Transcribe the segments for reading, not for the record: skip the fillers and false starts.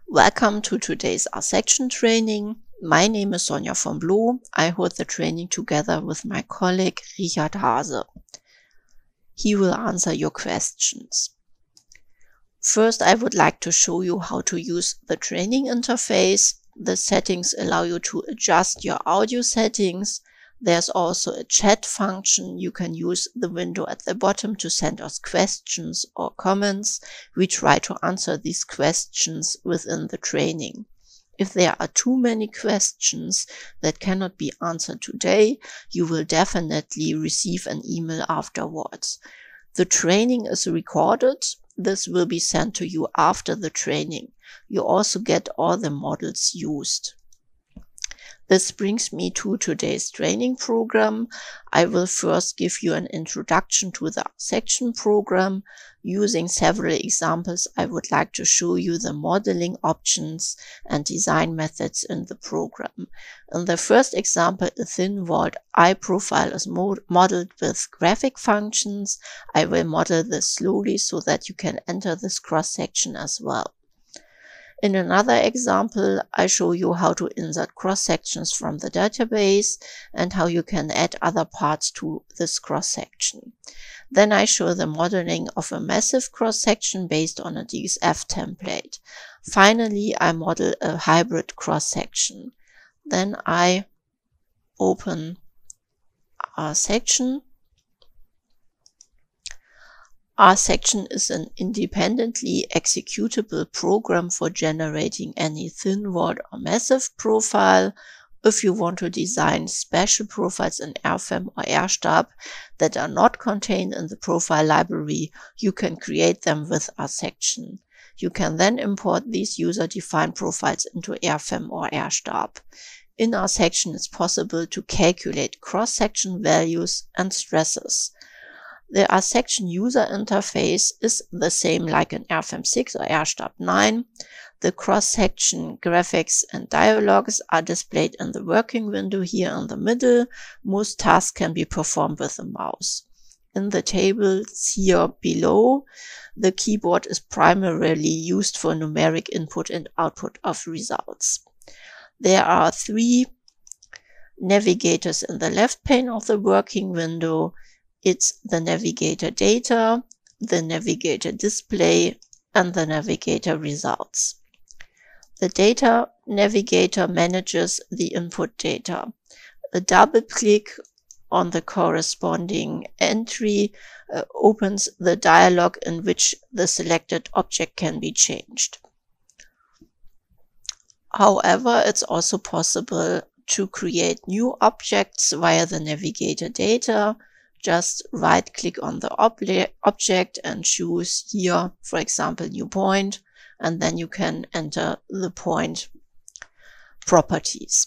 Welcome to today's RSECTION training. My name is Sonja von Blue. I hold the training together with my colleague Richard Hase. He will answer your questions. First, I would like to show you how to use the training interface. The settings allow you to adjust your audio settings. There's also a chat function. You can use the window at the bottom to send us questions or comments. We try to answer these questions within the training. If there are too many questions that cannot be answered today, you will definitely receive an email afterwards. The training is recorded. This will be sent to you after the training. You also get all the models used. This brings me to today's training program. I will first give you an introduction to the section program. Using several examples, I would like to show you the modeling options and design methods in the program. In the first example, a thin-walled eye profile is modeled with graphic functions. I will model this slowly so that you can enter this cross-section as well. In another example, I show you how to insert cross-sections from the database and how you can add other parts to this cross-section. Then I show the modeling of a massive cross-section based on a DXF template. Finally, I model a hybrid cross-section. Then I open RSECTION. RSECTION is an independently executable program for generating any thin-walled or massive profile. If you want to design special profiles in RFEM or RStab that are not contained in the profile library, you can create them with RSECTION. You can then import these user-defined profiles into RFEM or RStab. In RSECTION, it's possible to calculate cross-section values and stresses. The RSECTION user interface is the same like in RFEM 6 or RStab 9. The cross-section graphics and dialogues are displayed in the working window here in the middle. Most tasks can be performed with the mouse. In the tables here below, the keyboard is primarily used for numeric input and output of results. There are three navigators in the left pane of the working window. It's the navigator data, the navigator display, and the navigator results. The data navigator manages the input data. A double click on the corresponding entry opens the dialog in which the selected object can be changed. However, it's also possible to create new objects via the navigator data. Just right-click on the object and choose here, for example, new point, and then you can enter the point properties.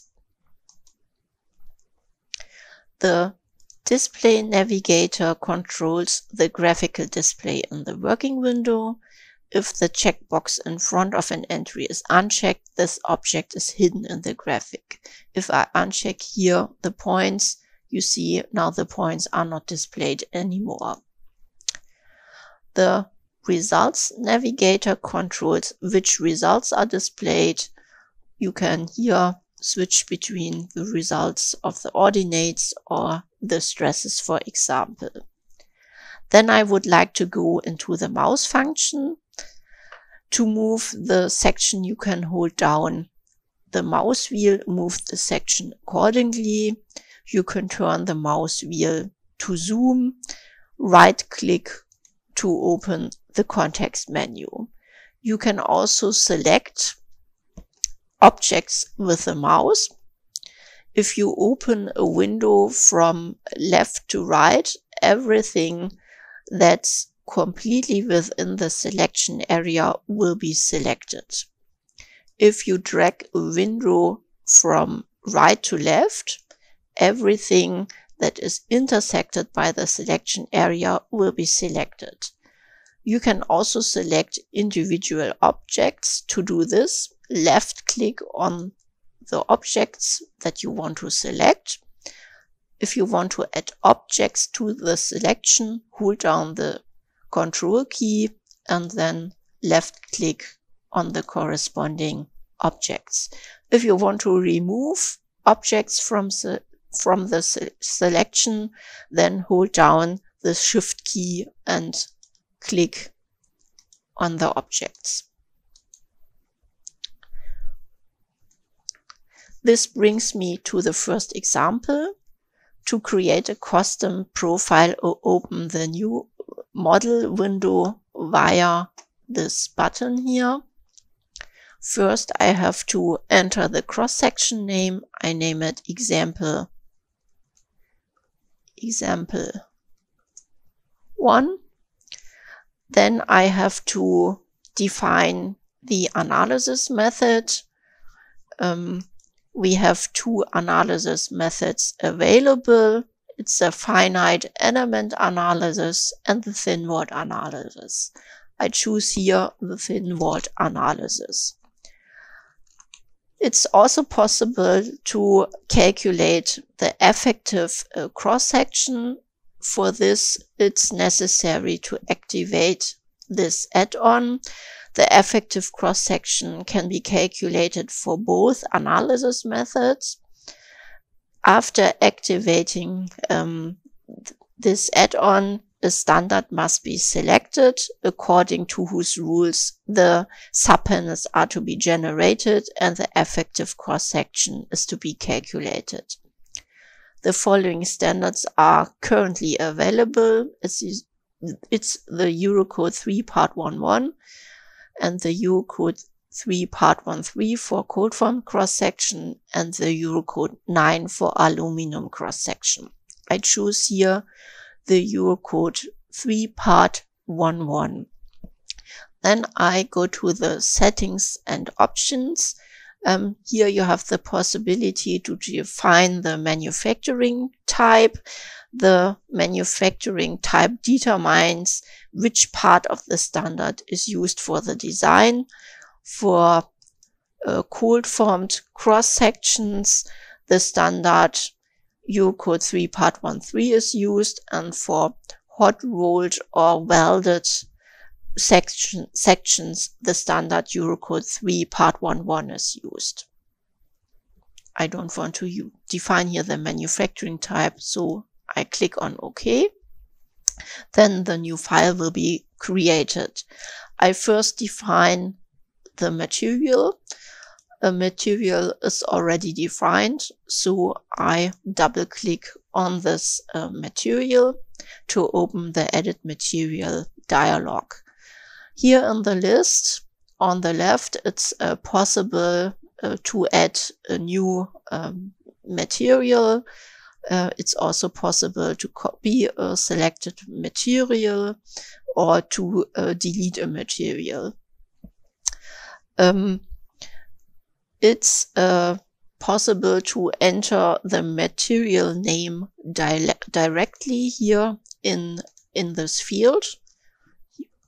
The display navigator controls the graphical display in the working window. If the checkbox in front of an entry is unchecked, this object is hidden in the graphic. If I uncheck here the points, you see now the points are not displayed anymore. The results navigator controls which results are displayed. You can here switch between the results of the ordinates or the stresses, for example. Then I would like to go into the mouse function. To move the section, you can hold down the mouse wheel, move the section accordingly. You can turn the mouse wheel to zoom, right-click to open the context menu. You can also select objects with the mouse. If you open a window from left to right, everything that's completely within the selection area will be selected. If you drag a window from right to left, everything that is intersected by the selection area will be selected. You can also select individual objects. To do this, left-click on the objects that you want to select. If you want to add objects to the selection, hold down the Control key and then left-click on the corresponding objects. If you want to remove objects from the selection, then hold down the Shift key and click on the objects. This brings me to the first example. To create a custom profile or open the new model window via this button here. First, I have to enter the cross-section name. I name it example 1. Then I have to define the analysis method. We have two analysis methods available. It's a finite element analysis and the thin wall analysis. I choose here the thin wall analysis. It's also possible to calculate the effective cross-section. For this, it's necessary to activate this add-on. The effective cross-section can be calculated for both analysis methods. After activating this add-on, a standard must be selected according to whose rules the subpanels are to be generated and the effective cross-section is to be calculated. The following standards are currently available. It's the Eurocode 3 Part 1.1 and the Eurocode 3 Part 1.3 for cold form cross-section and the Eurocode 9 for aluminum cross-section. I choose here the Eurocode 3 Part 1.1. Then I go to the settings and options. Here you have the possibility to define the manufacturing type. The manufacturing type determines which part of the standard is used for the design. For cold formed cross sections, the standard Eurocode 3 Part 1.3 is used, and for hot rolled or welded sections, the standard Eurocode 3 Part 1.1 is used. I don't want to define here the manufacturing type, so I click on OK. Then the new file will be created. I first define the material. A material is already defined, so I double click on this material to open the Edit Material dialog. Here in the list on the left, it's possible to add a new material. It's also possible to copy a selected material or to delete a material. It's possible to enter the material name directly here in this field.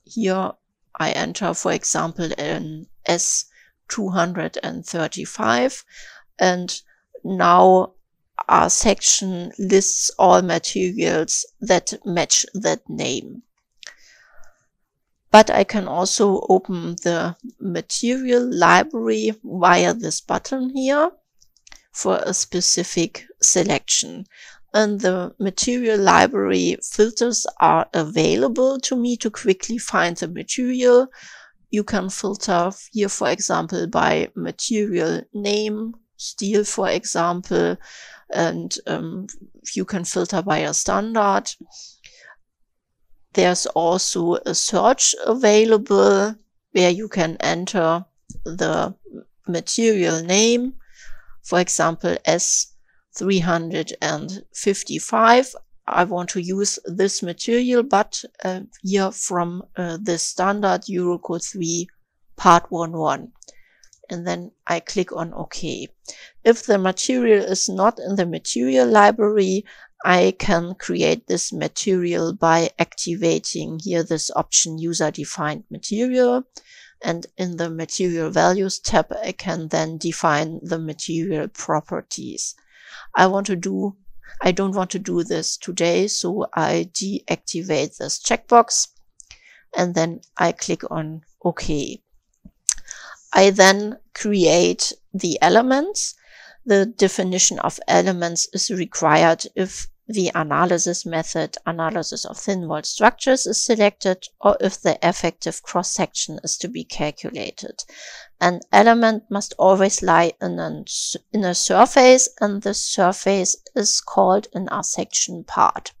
Here I enter, for example, an S235, and now our section lists all materials that match that name. But I can also open the material library via this button here for a specific selection. And the material library filters are available to me to quickly find the material. You can filter here, for example, by material name, steel, for example, and you can filter by a standard. There's also a search available where you can enter the material name, for example, S355. I want to use this material, but here from the standard Eurocode 3 Part 1.1. And then I click on OK. If the material is not in the material library, I can create this material by activating here this option user defined material. And in the material values tab, I can then define the material properties. I don't want to do this today, so I deactivate this checkbox and then I click on OK. I then create the elements. The definition of elements is required if the analysis method, analysis of thin-walled structures, is selected, or if the effective cross-section is to be calculated. An element must always lie in a surface, and this surface is called an R-section part.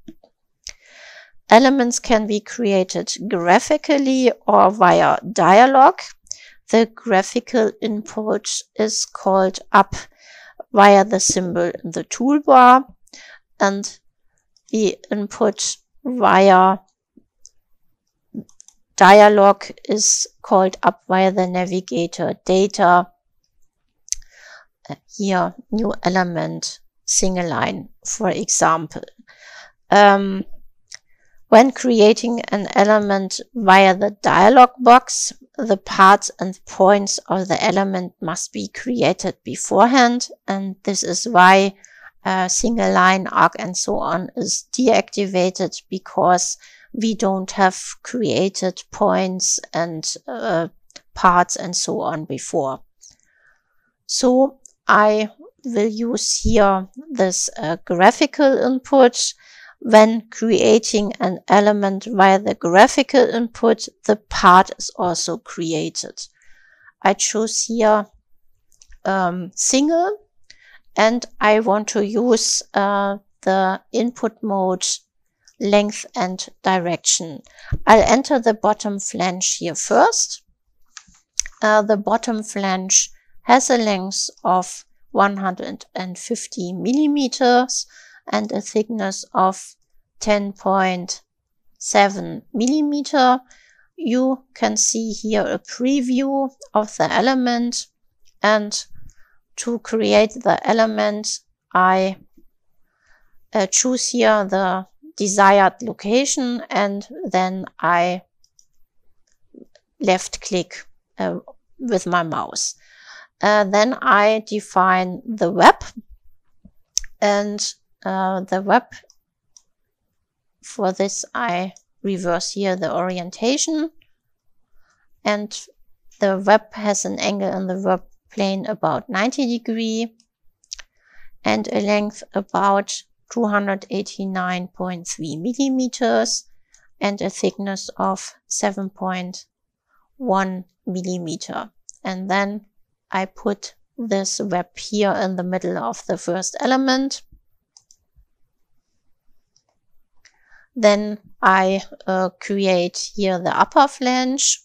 Elements can be created graphically or via dialogue. The graphical input is called up via the symbol in the toolbar, and the input via dialogue is called up via the navigator data. Here, new element, single line, for example. When creating an element via the dialog box, the parts and points of the element must be created beforehand, and this is why single line, arc, and so on is deactivated, because we don't have created points and parts and so on before. So I will use here this graphical input. When creating an element via the graphical input, the part is also created. I choose here single, and I want to use the input mode length and direction. I'll enter the bottom flange here first. The bottom flange has a length of 150 millimeters and a thickness of 10.7 millimeter. You can see here a preview of the element, and to create the element, I choose here the desired location, and then I left click with my mouse. Then I define the web, and the web, for this I reverse here the orientation, and the web has an angle in the web plane about 90 degrees and a length about 289.3 millimeters and a thickness of 7.1 millimeter. And then I put this web here in the middle of the first element. Then I create here the upper flange.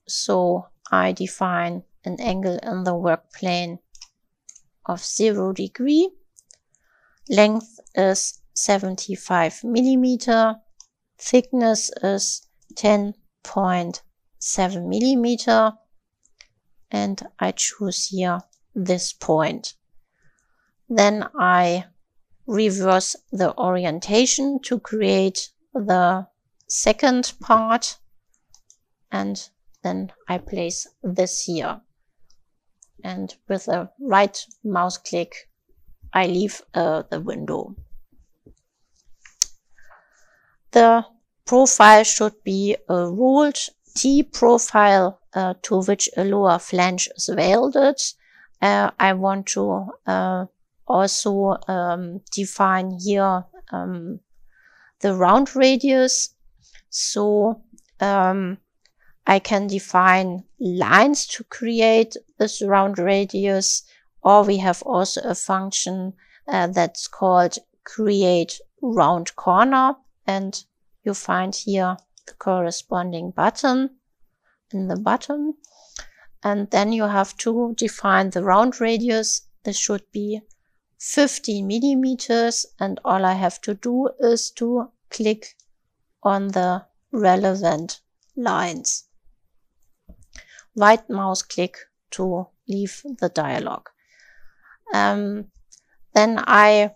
So I define an angle in the work plane of 0 degree. Length is 75 millimeter. Thickness is 10.7 millimeter. And I choose here this point. Then I reverse the orientation to create the second part, and then I place this here. And with a right mouse click, I leave the window. The profile should be a ruled T profile to which a lower flange is welded. I want to also define here the round radius. So I can define lines to create this round radius, or we have also a function that's called create round corner, and you find here the corresponding button in the bottom. And then you have to define the round radius. This should be 15 millimeters, and all I have to do is to click on the relevant lines. Right mouse click to leave the dialog. Then I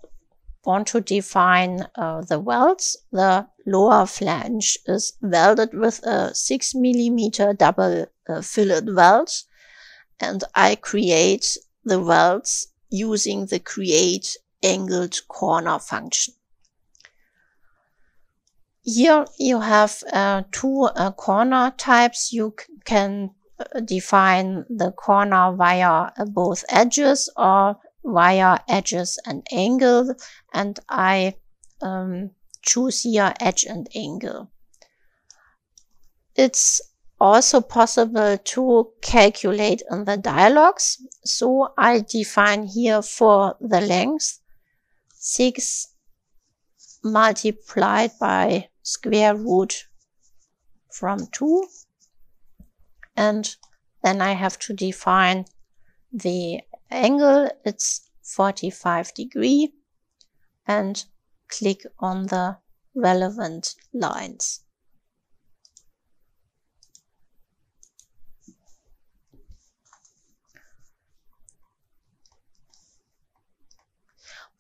want to define the welds. The lower flange is welded with a 6 millimeter double fillet weld, and I create the welds using the create angled corner function. Here you have two corner types. You can define the corner via both edges or via edges and angle, and I choose here edge and angle. It's also possible to calculate in the dialogues, so I define here for the length 6 multiplied by square root from 2, and then I have to define the angle. It's 45 degrees, and click on the relevant lines.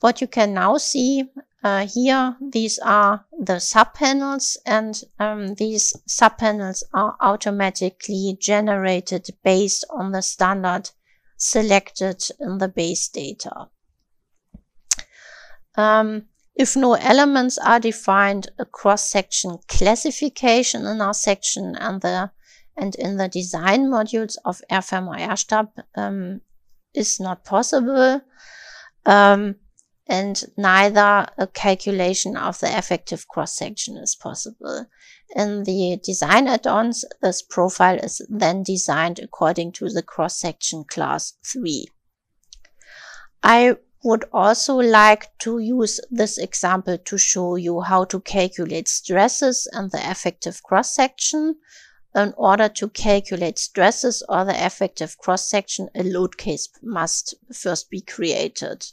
What you can now see here, these are the subpanels, and these subpanels are automatically generated based on the standard selected in the base data. If no elements are defined, a cross-section classification in our section and in the design modules of RFEM or RStab is not possible. And neither a calculation of the effective cross-section is possible. In the design add-ons, this profile is then designed according to the cross-section class 3. I would also like to use this example to show you how to calculate stresses and the effective cross-section. In order to calculate stresses or the effective cross-section, a load case must first be created.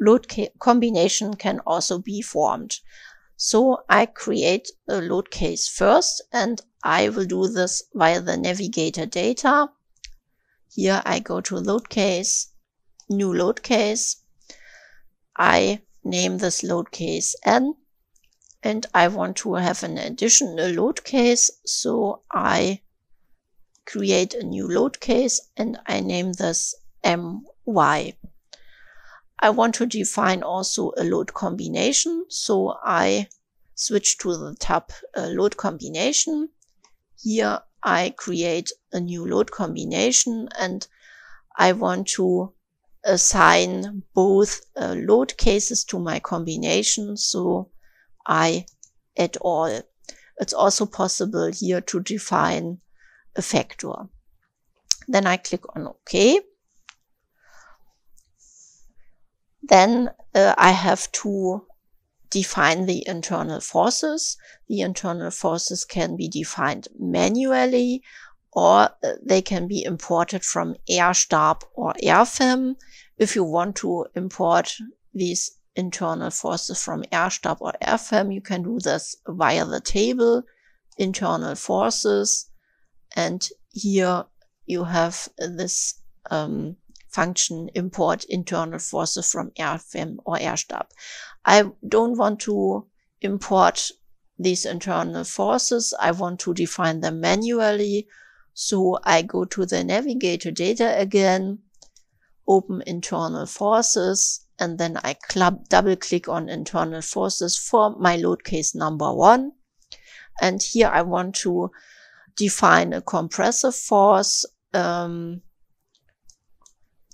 Load combination can also be formed. So I create a load case first, and I will do this via the navigator data. Here I go to load case, new load case. I name this load case N, and I want to have an additional load case. So I create a new load case and I name this MY. I want to define also a load combination, so I switch to the tab load combination. Here I create a new load combination, and I want to assign both load cases to my combination, so I add all. It's also possible here to define a factor. Then I click on OK. Then I have to define the internal forces. The internal forces can be defined manually, or they can be imported from RStab or RFEM. If you want to import these internal forces from RStab or RFEM, you can do this via the table, internal forces, and here you have this function import internal forces from RFEM or RStab. I don't want to import these internal forces. I want to define them manually. So I go to the navigator data again, open internal forces, and then I double click on internal forces for my load case number 1. And here I want to define a compressive force.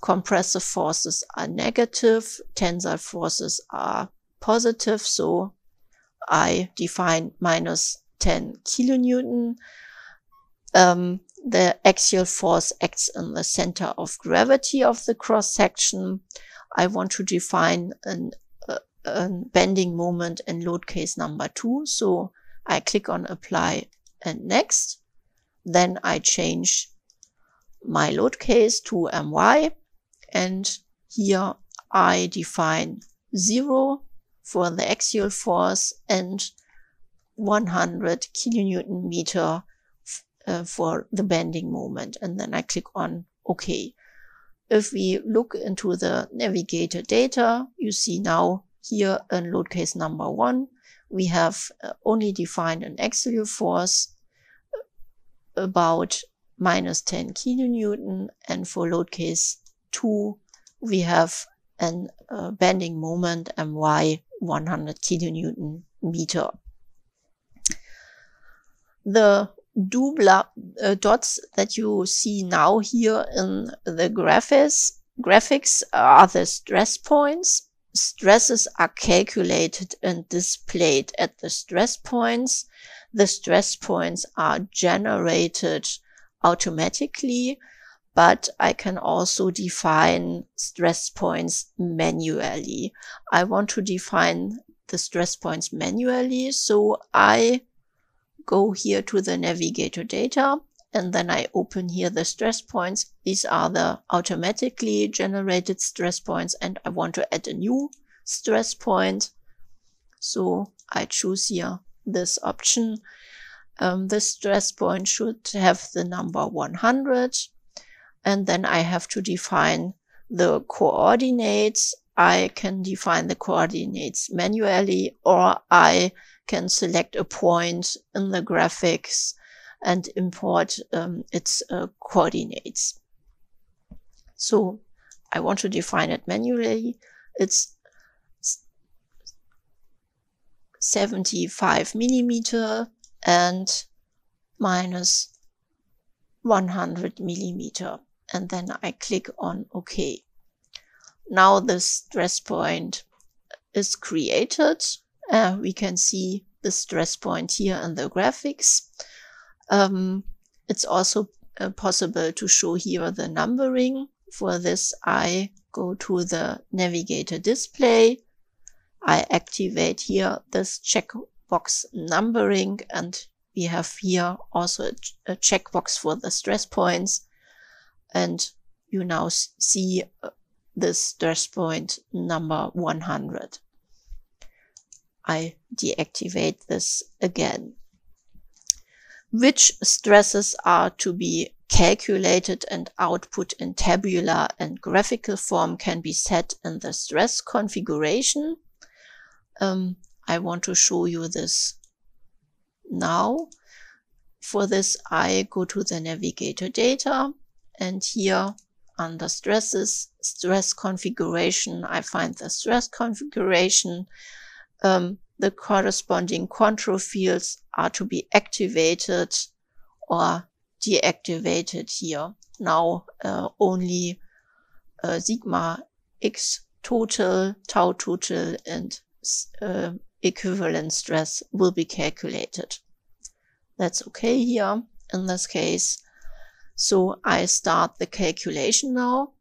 Compressive forces are negative, tensile forces are positive, so I define minus 10 kilonewton. The axial force acts in the center of gravity of the cross-section. I want to define a bending moment in load case number 2, so I click on apply and next. Then I change my load case to MY. And here I define 0 for the axial force and 100 kilonewton meter for the bending moment. And then I click on OK. If we look into the navigator data, you see now here in load case number 1, we have only defined an axial force about minus 10 kilonewton, and for load case 2, we have an bending moment MY 100 kilonewton meter. The dots that you see now here in the graphics are the stress points. Stresses are calculated and displayed at the stress points. The stress points are generated automatically, but I can also define stress points manually. I want to define the stress points manually, so I go here to the navigator data, and then I open here the stress points. These are the automatically generated stress points, and I want to add a new stress point. So I choose here this option. The stress point should have the number 100, and then I have to define the coordinates. I can define the coordinates manually, or I can select a point in the graphics and import its coordinates. So I want to define it manually. It's 75 millimeter and minus 100 millimeter. And then I click on OK. Now the stress point is created. We can see the stress point here in the graphics. It's also possible to show here the numbering. For this, I go to the navigator display. I activate here this checkbox numbering, and we have here also a checkbox for the stress points. And you now see this stress point number 100. I deactivate this again. Which stresses are to be calculated and output in tabular and graphical form can be set in the stress configuration. I want to show you this now. For this, I go to the navigator data, and here under stresses, stress configuration, I find the stress configuration. The corresponding control fields are to be activated or deactivated here. Now only sigma x total, tau total, and equivalent stress will be calculated. That's okay here in this case. So I start the calculation now.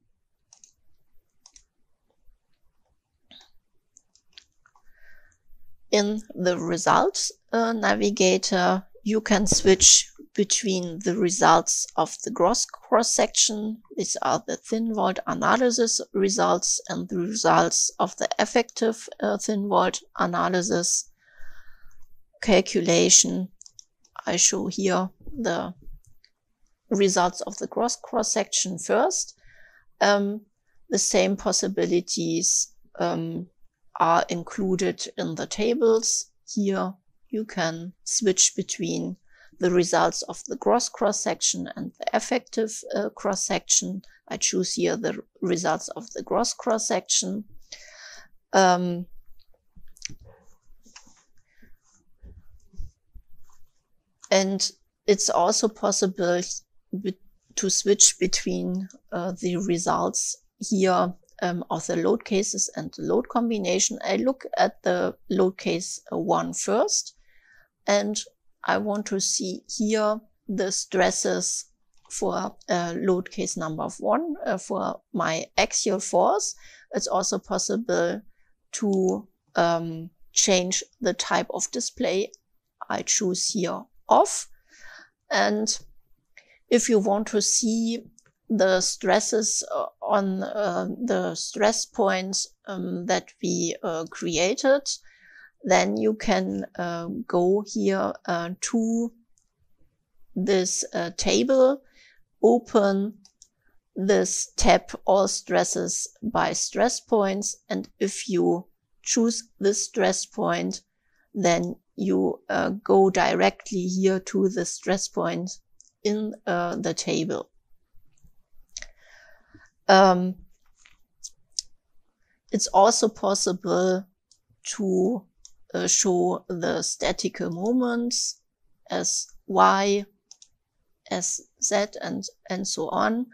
In the results navigator, you can switch between the results of the gross cross-section. These are the thin walled analysis results, and the results of the effective thin walled analysis calculation. I show here the results of the gross cross-section first. The same possibilities are included in the tables. Here you can switch between the results of the gross cross-section and the effective cross-section. I choose here the results of the gross cross-section. And it's also possible to switch between the results here of the load cases and the load combination. I look at the load case 1 first, and I want to see here the stresses for load case number 1 for my axial force. It's also possible to change the type of display. I choose here off. And if you want to see the stresses on the stress points that we created, then you can go here to this table, open this tab, all stresses by stress points, and if you choose this stress point, then you go directly here to the stress point in the table. It's also possible to show the statical moments as y SZ, and so on.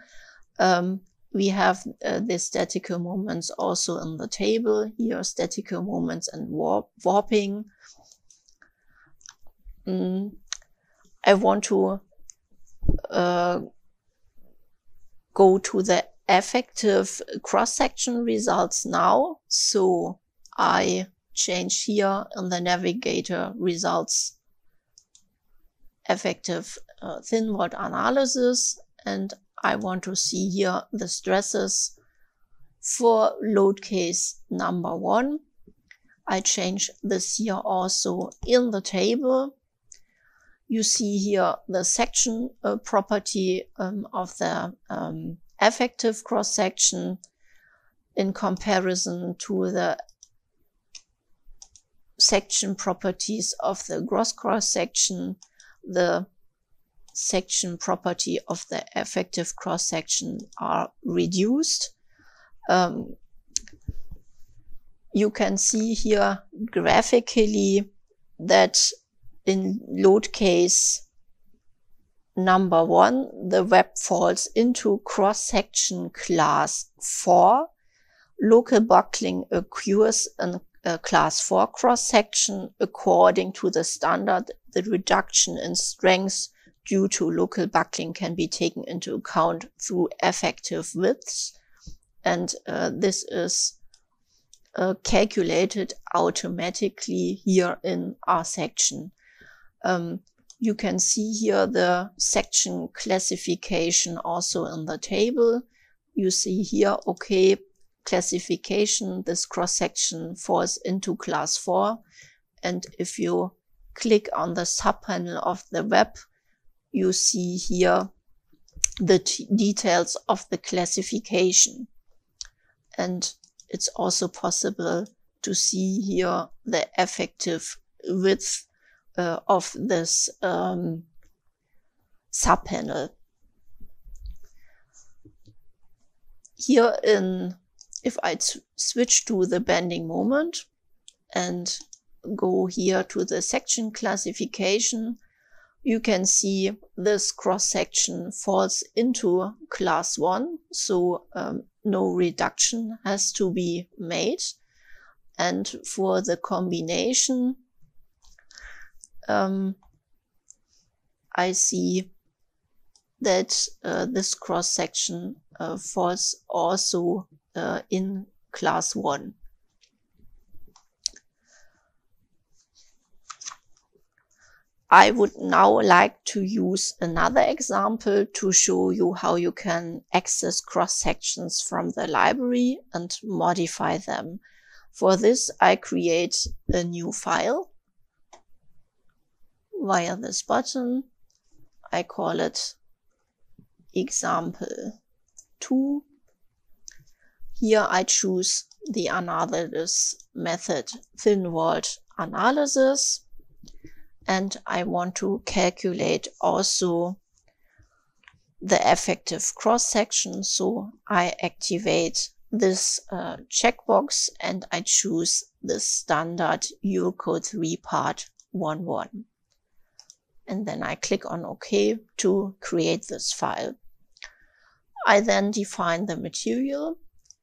We have the statical moments also in the table. Here are statical moments and warping. I want to go to the effective cross-section results now. So I change here in the navigator results effective thin wall analysis, and I want to see here the stresses for load case number 1. I change this here also in the table. You see here the section property of the effective cross-section in comparison to the section properties of the gross cross-section. The section property of the effective cross-section are reduced. You can see here graphically that in load case number 1, the web falls into cross-section class 4. Local buckling occurs in class 4 cross-section. According to the standard, the reduction in strength due to local buckling can be taken into account through effective widths, and this is calculated automatically here in our section. You can see here the section classification also in the table. You see here, okay, classification, this cross-section falls into class 4, and if you click on the subpanel of the web, you see here the details of the classification. And it's also possible to see here the effective width of this subpanel. Here if I switch to the bending moment and go here to the section classification, you can see this cross-section falls into class 1, so no reduction has to be made. And for the combination, I see that this cross-section falls also in class 1. I would now like to use another example to show you how you can access cross-sections from the library and modify them. For this, I create a new file via this button. I call it example 2. Here I choose the analysis method thin-walled analysis. And I want to calculate also the effective cross-section. So I activate this checkbox and I choose the standard Eurocode 3 part 1.1. And then I click on OK to create this file. I then define the material.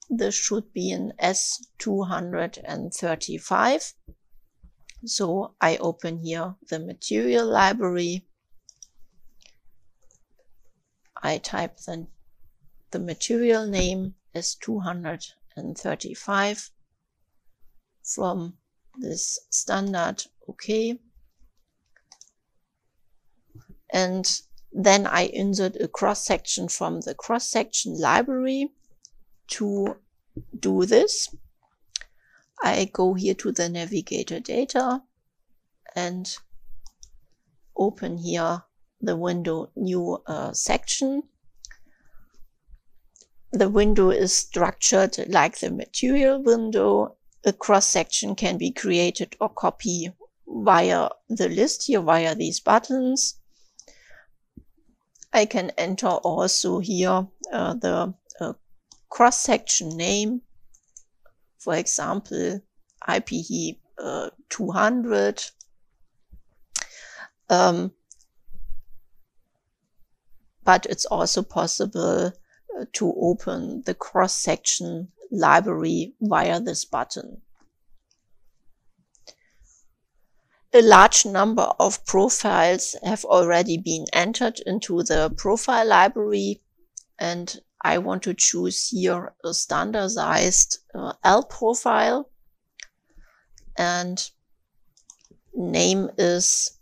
This should be in S235. So I open here the material library. I type the material name as 235 from this standard OK. And then I insert a cross-section from the cross-section library. To do this, I go here to the navigator data and open here the window new section. The window is structured like the material window. A cross-section can be created or copied via the list here, via these buttons. I can enter also here the cross-section name, for example, IPE 200. but it's also possible to open the cross-section library via this button. A large number of profiles have already been entered into the profile library, and I want to choose here a standardized L profile, and name is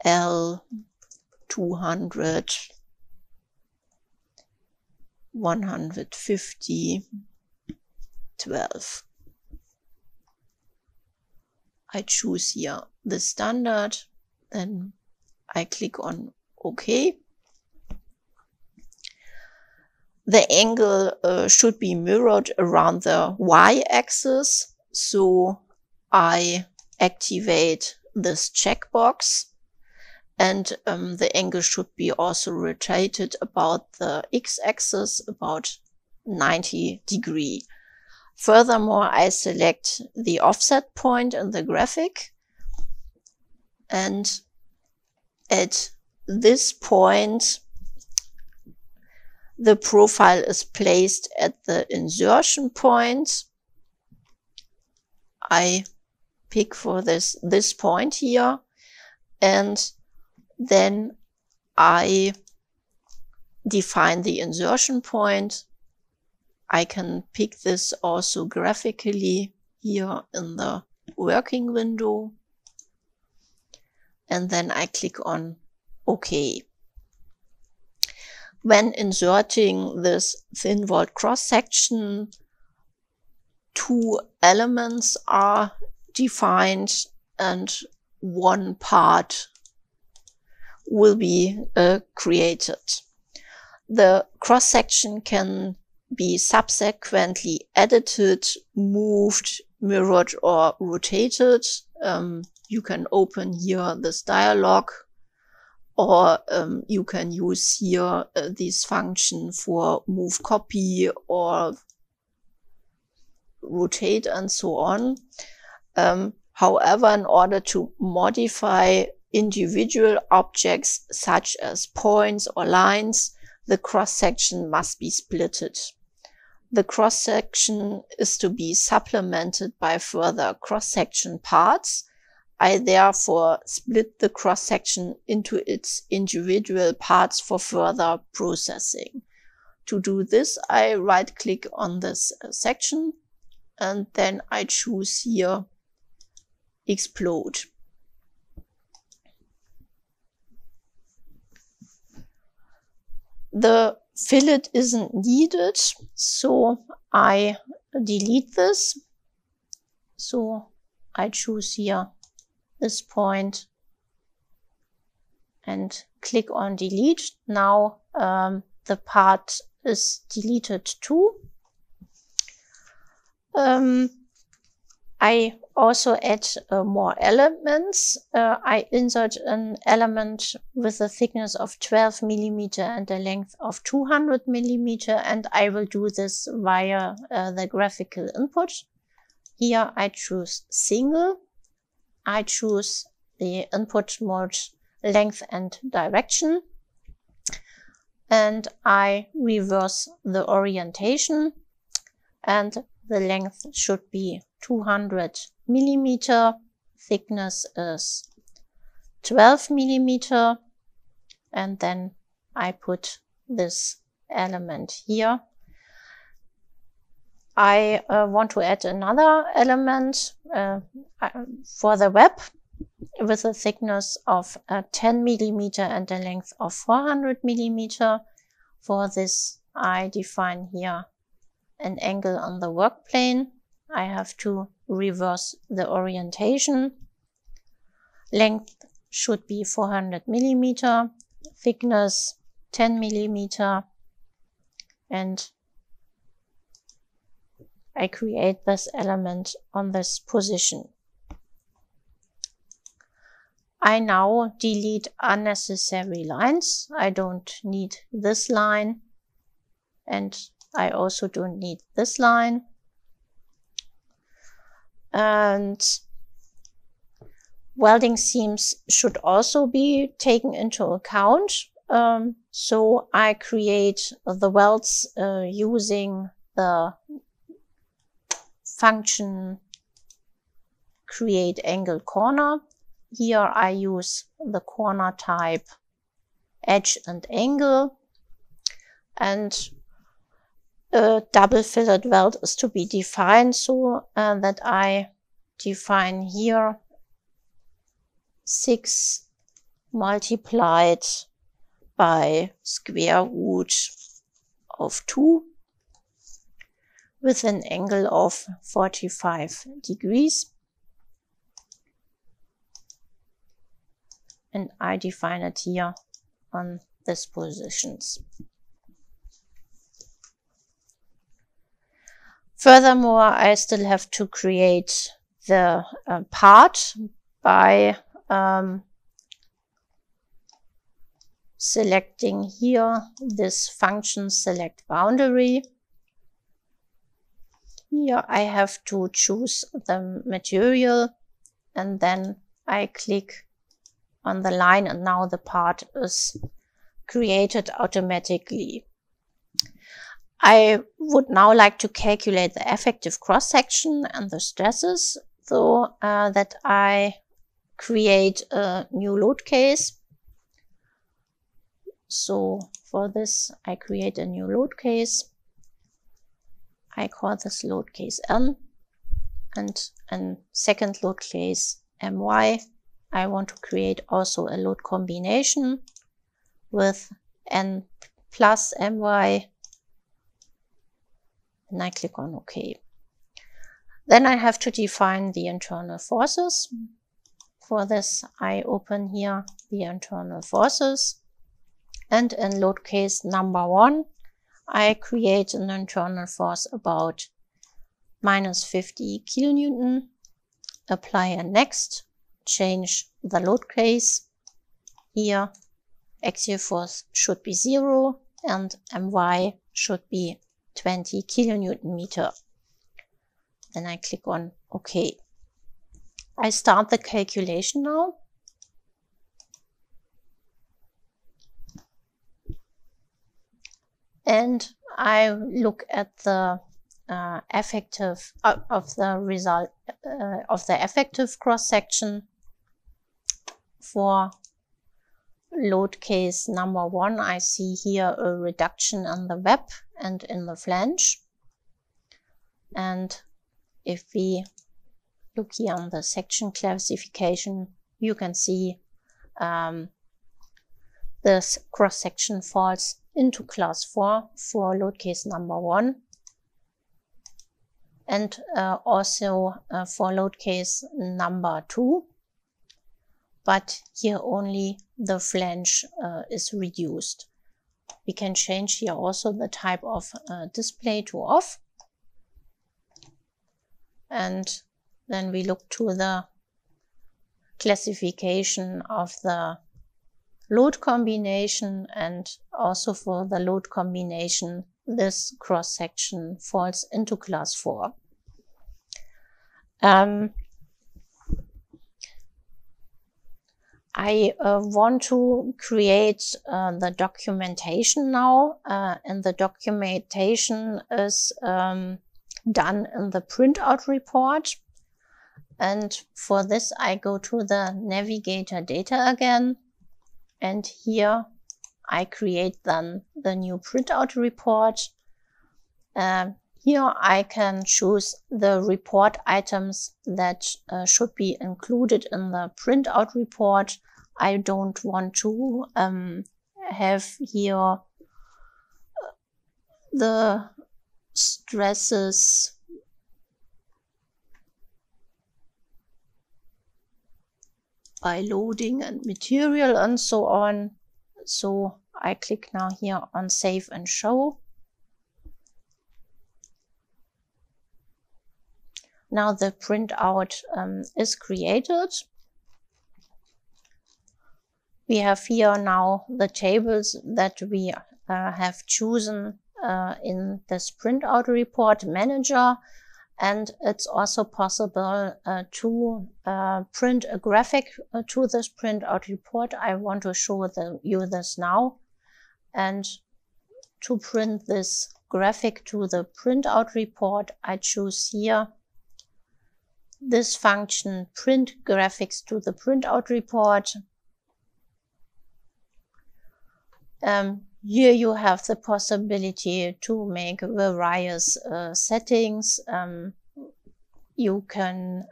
L200 150 12. I choose here the standard, then I click on OK. The angle should be mirrored around the y-axis, so I activate this checkbox, and the angle should be also rotated about the x-axis, about 90 degrees. Furthermore, I select the offset point in the graphic, and at this point the profile is placed at the insertion point. I pick for this point here, and then I define the insertion point. I can pick this also graphically here in the working window, and then I click on OK. When inserting this thin-walled cross-section, two elements are defined and one part will be created. The cross-section can be subsequently edited, moved, mirrored, or rotated. You can open here this dialog, or you can use here this function for move copy or rotate and so on. However, in order to modify individual objects such as points or lines, the cross-section must be splitted. The cross-section is to be supplemented by further cross-section parts. I therefore split the cross-section into its individual parts for further processing. To do this, I right-click on this section, and then I choose here Explode. The fillet isn't needed, so I delete this. So I choose here this point and click on delete. Now the part is deleted too. I also add more elements. I insert an element with a thickness of 12 mm and a length of 200 mm, and I will do this via the graphical input. Here I choose single. I choose the input mode length and direction, and I reverse the orientation, and the length should be 200 mm, thickness is 12 mm, and then I put this element here. I want to add another element for the web with a thickness of 10 mm and a length of 400 mm. For this, I define here an angle on the work plane. I have to reverse the orientation. Length should be 400 mm, thickness 10 mm, and I create this element on this position. I now delete unnecessary lines. I don't need this line, and I also don't need this line. And welding seams should also be taken into account. So I create the welds using the function create angle corner. Here I use the corner type edge and angle, and a double fillet weld is to be defined, so that I define here 6 multiplied by square root of 2 with an angle of 45 degrees. And I define it here on these positions. Furthermore, I still have to create the part by selecting here this function select boundary. Here I have to choose the material, and then I click on the line, and now the part is created automatically. I would now like to calculate the effective cross-section and the stresses, so that I create a new load case. So for this, I create a new load case. I call this load case N, and a second load case My. I want to create also a load combination with N plus My, and I click on OK. Then I have to define the internal forces. For this, I open here the internal forces, and in load case number 1, I create an internal force about minus 50 kilonewton, apply a next, change the load case. Here, axial force should be 0 and My should be 20 kilonewton meter. Then I click on OK. I start the calculation now. And I look at the effective of the result of the effective cross section. For load case number 1, I see here a reduction in the web and in the flange. And if we look here on the section classification, you can see this cross section falls into class 4 for load case number 1, and also for load case number 2, but here only the flange is reduced. We can change here also the type of display to off, and then we look to the classification of the load combination, and also for the load combination, this cross section falls into class 4. I want to create the documentation now, and the documentation is done in the printout report. And for this, I go to the navigator data again. And here I create then the new printout report. Here I can choose the report items that should be included in the printout report. I don't want to have here the stresses by loading and material and so on. So I click now here on Save and Show. Now the printout is created. We have here now the tables that we have chosen in this printout report manager. And it's also possible to print a graphic to this printout report. I want to show you this now. And to print this graphic to the printout report, I choose here this function, print graphics to the printout report. Here you have the possibility to make various settings. You can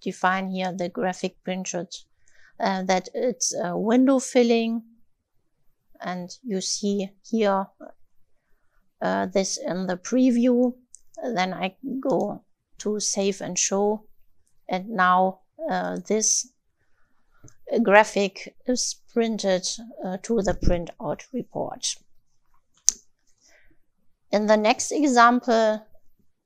define here the graphic printout that it's window filling, and you see here this in the preview. Then I go to save and show, and now this graphic is printed to the printout report. In the next example,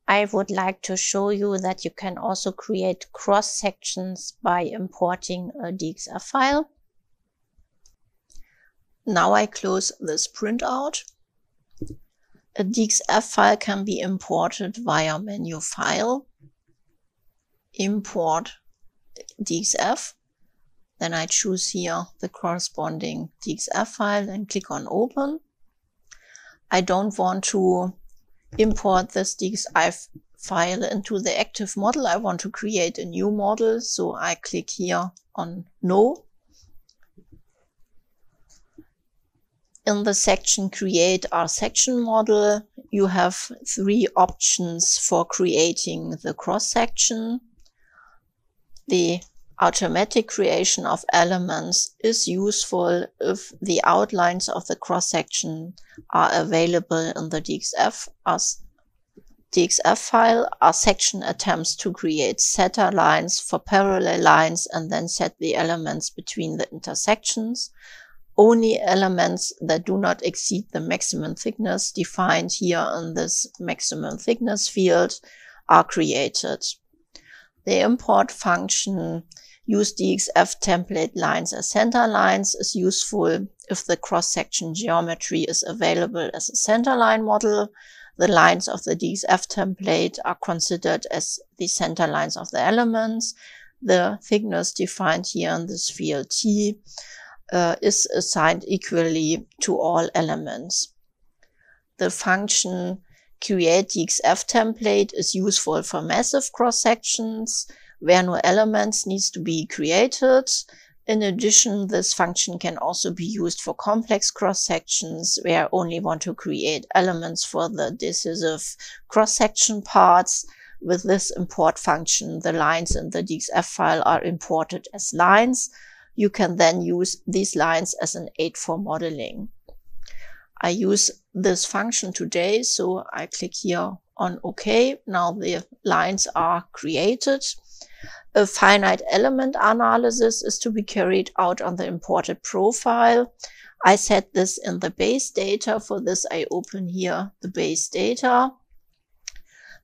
I would like to show you that you can also create cross sections by importing a DXF file. Now I close this printout. A DXF file can be imported via menu File, Import DXF. Then I choose here the corresponding DXF file and click on Open. I don't want to import this DXF file into the active model. I want to create a new model, so I click here on No. In the section Create RSECTION Model, you have 3 options for creating the cross-section. The automatic creation of elements is useful if the outlines of the cross-section are available in the DXF file. RSECTION attempts to create setter lines for parallel lines and then set the elements between the intersections. Only elements that do not exceed the maximum thickness defined here in this maximum thickness field are created. The import function use DXF template lines as center lines is useful if the cross-section geometry is available as a centerline model. The lines of the DXF template are considered as the center lines of the elements. The thickness defined here in this field T is assigned equally to all elements. The function create DXF template is useful for massive cross-sections where no elements needs to be created. In addition, this function can also be used for complex cross-sections where I only want to create elements for the decisive cross-section parts. With this import function, the lines in the DXF file are imported as lines. You can then use these lines as an aid for modeling. I use this function today, so I click here on OK. Now the lines are created. A finite element analysis is to be carried out on the imported profile. I set this in the base data. For this, I open here the base data.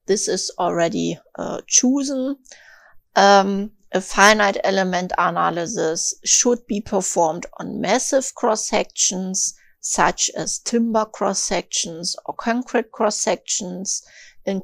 This is already chosen. A finite element analysis should be performed on massive cross-sections, such as timber cross-sections or concrete cross-sections, in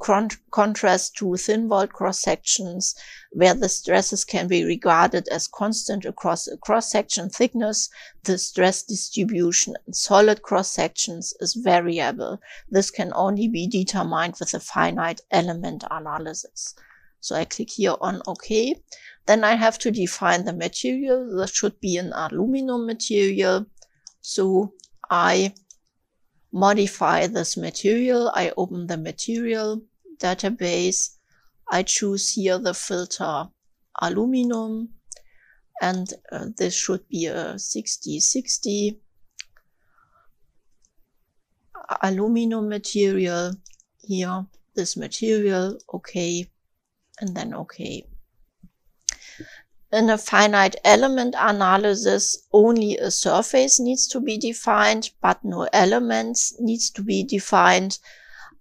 contrast to thin-walled cross-sections, where the stresses can be regarded as constant across a cross-section thickness. The stress distribution in solid cross-sections is variable. This can only be determined with a finite element analysis. So I click here on OK. Then I have to define the material. This should be an aluminum material. So I modify this material. I open the material database. I choose here the filter aluminum, and this should be a 6060 aluminum material. Here, this material, OK, and then OK. In a finite element analysis, only a surface needs to be defined, but no elements needs to be defined.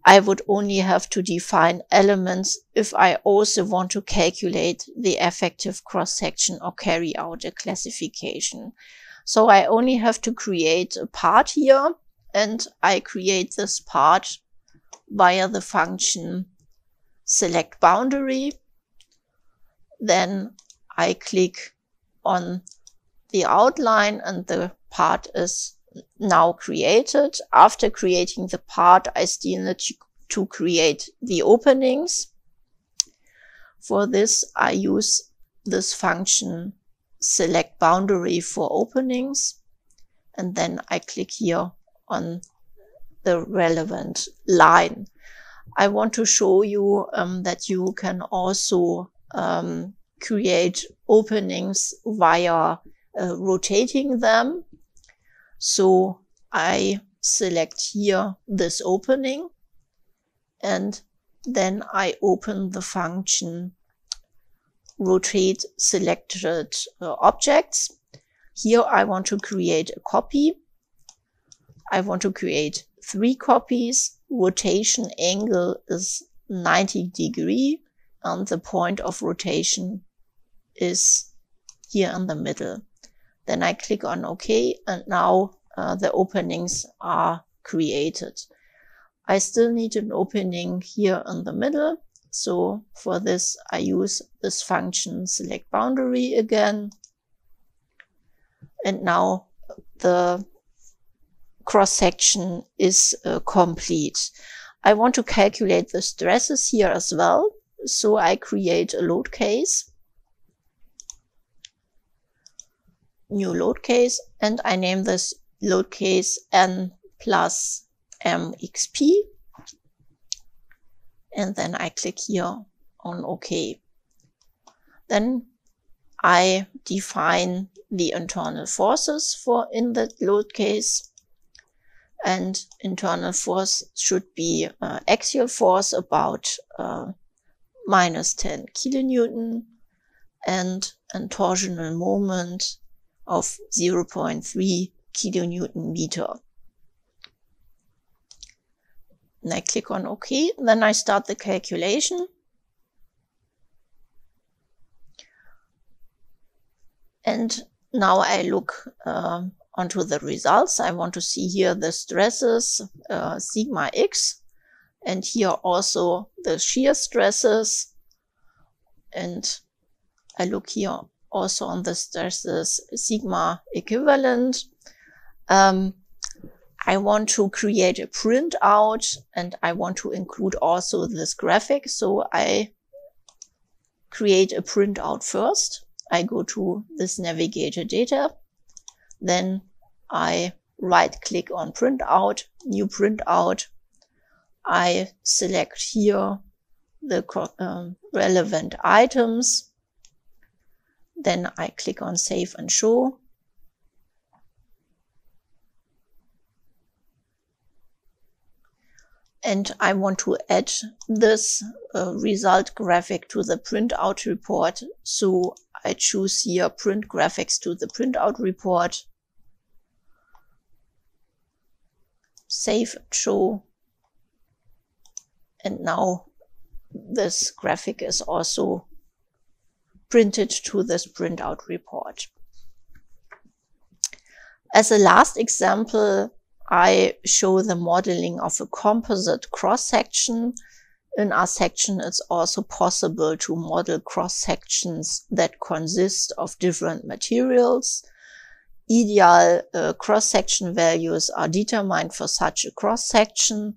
I would only have to define elements if I also want to calculate the effective cross-section or carry out a classification. So I only have to create a part here, and I create this part via the function select boundary. Then I click on the outline and the part is now created. After creating the part, I still need to create the openings. For this, I use this function select boundary for openings, and then I click here on the relevant line. I want to show you that you can also create openings via rotating them. So I select here this opening, and then I open the function rotate selected objects. Here I want to create a copy. I want to create 3 copies. Rotation angle is 90 degrees, and the point of rotation is here in the middle. Then I click on OK, and now the openings are created. I still need an opening here in the middle. So for this, I use this function select boundary again. And now the cross-section is complete. I want to calculate the stresses here as well. So I create a load case, new load case, and I name this load case n plus mxp. And then I click here on OK. Then I define the internal forces for in the load case. And internal force should be axial force about minus 10 kilonewton and a torsional moment of 0.3 kilonewton meter. And I click on OK. Then I start the calculation. And now I look onto the results. I want to see here the stresses, sigma x, and here also the shear stresses. And I look here also on the stresses sigma equivalent. I want to create a printout, and I want to include also this graphic. So I create a printout first. I go to this navigator data. Then I right click on printout, new printout. I select here the relevant items. Then I click on save and show. And I want to add this result graphic to the printout report. So I choose here print graphics to the printout report. Save and show. And now this graphic is also printed to this printout report. As a last example, I show the modeling of a composite cross-section. In our section, it's also possible to model cross-sections that consist of different materials. Ideal cross-section values are determined for such a cross-section.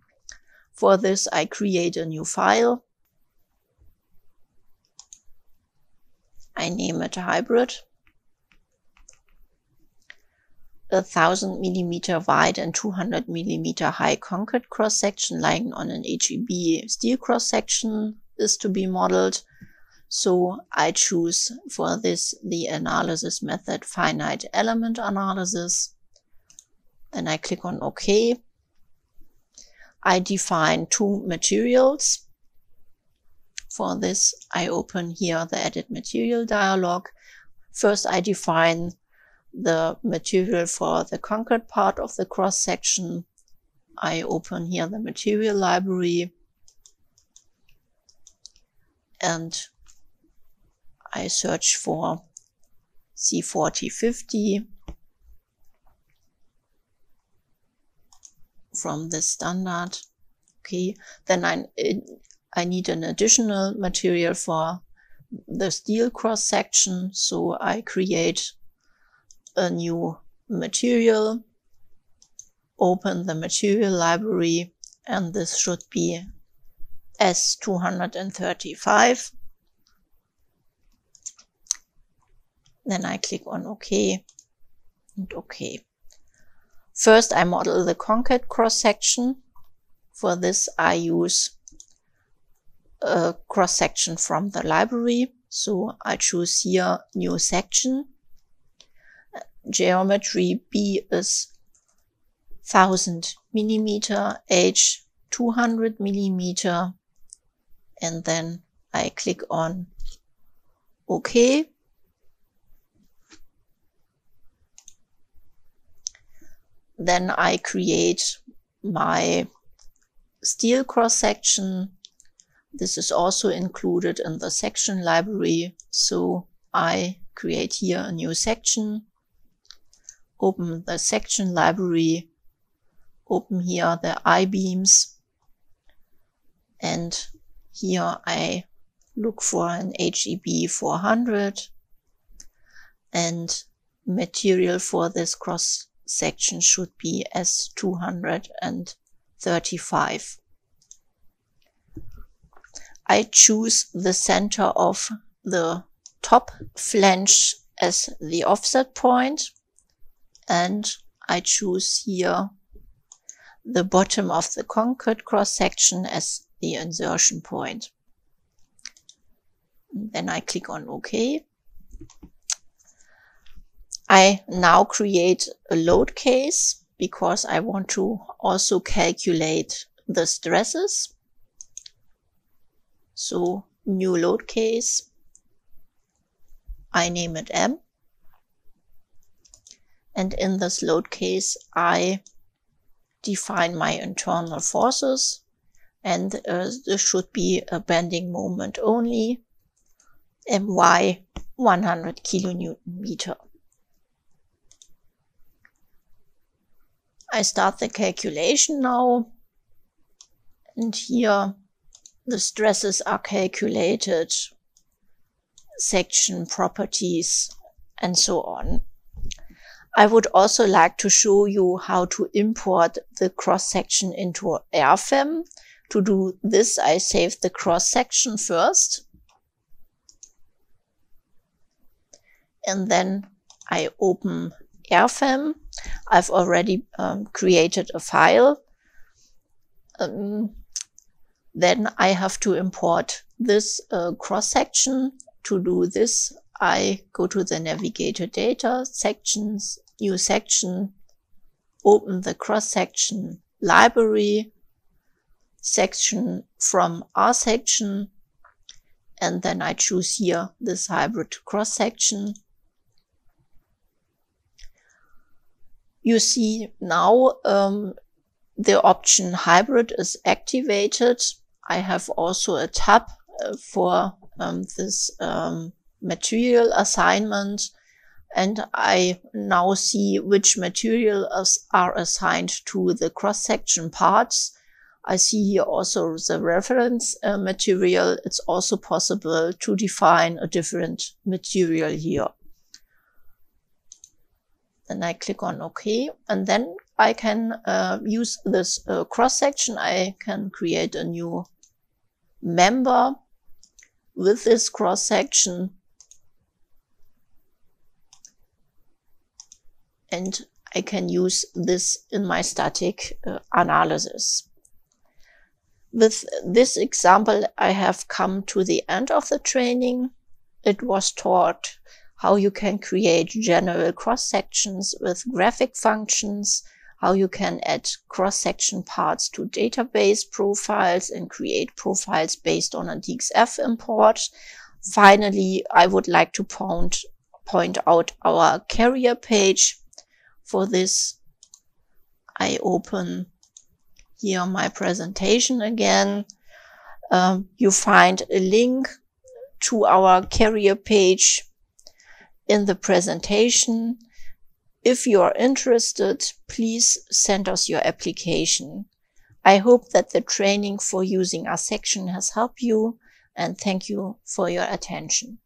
For this, I create a new file. I name it hybrid. 1,000 millimeter wide and 200 millimeter high concrete cross-section lying on an HEB steel cross-section is to be modeled. So I choose for this the analysis method finite element analysis. Then I click on OK. I define 2 materials. For this, I open here the edit material dialog. First, I define the material for the concrete part of the cross-section. I open here the material library, and I search for C4050 from the standard. Okay, then I need an additional material for the steel cross-section, so I create a new material, open the material library, and this should be S235. Then I click on OK and OK. First, I model the concave cross-section. For this, I use a cross-section from the library. So I choose here new section. Geometry B is 1000 millimeter, H 200 millimeter, and then I click on OK. Then I create my steel cross-section. This is also included in the section library. So I create here a new section, open the section library, open here the I-beams, and here I look for an HEB 400, and material for this cross section should be S235. I choose the center of the top flange as the offset point, and I choose here the bottom of the concave cross section as the insertion point. Then I click on OK. I now create a load case because I want to also calculate the stresses. So new load case, I name it M. And in this load case, I define my internal forces, and this should be a bending moment only, My 100 kilonewton meter. I start the calculation now, and here the stresses are calculated, section properties, and so on. I would also like to show you how to import the cross-section into RFEM. To do this, I save the cross-section first, and then I open RFEM. I've already created a file. Then I have to import this cross-section. To do this, I go to the navigator data, sections, new section, open the cross-section library, section from R section, and then I choose here this hybrid cross-section. You see now the option hybrid is activated. I have also a tab for this material assignment, and I now see which materials are assigned to the cross-section parts. I see here also the reference material. It's also possible to define a different material here. Then I click on OK, and then I can use this cross-section. I can create a new member with this cross-section, and I can use this in my static analysis. With this example, I have come to the end of the training. It was taught how you can create general cross-sections with graphic functions, how you can add cross-section parts to database profiles and create profiles based on a DXF import. Finally, I would like to point out our career page. For this, I open here my presentation again. You find a link to our career page in the presentation. If you are interested, please send us your application. I hope that the training for using RSECTION has helped you, and thank you for your attention.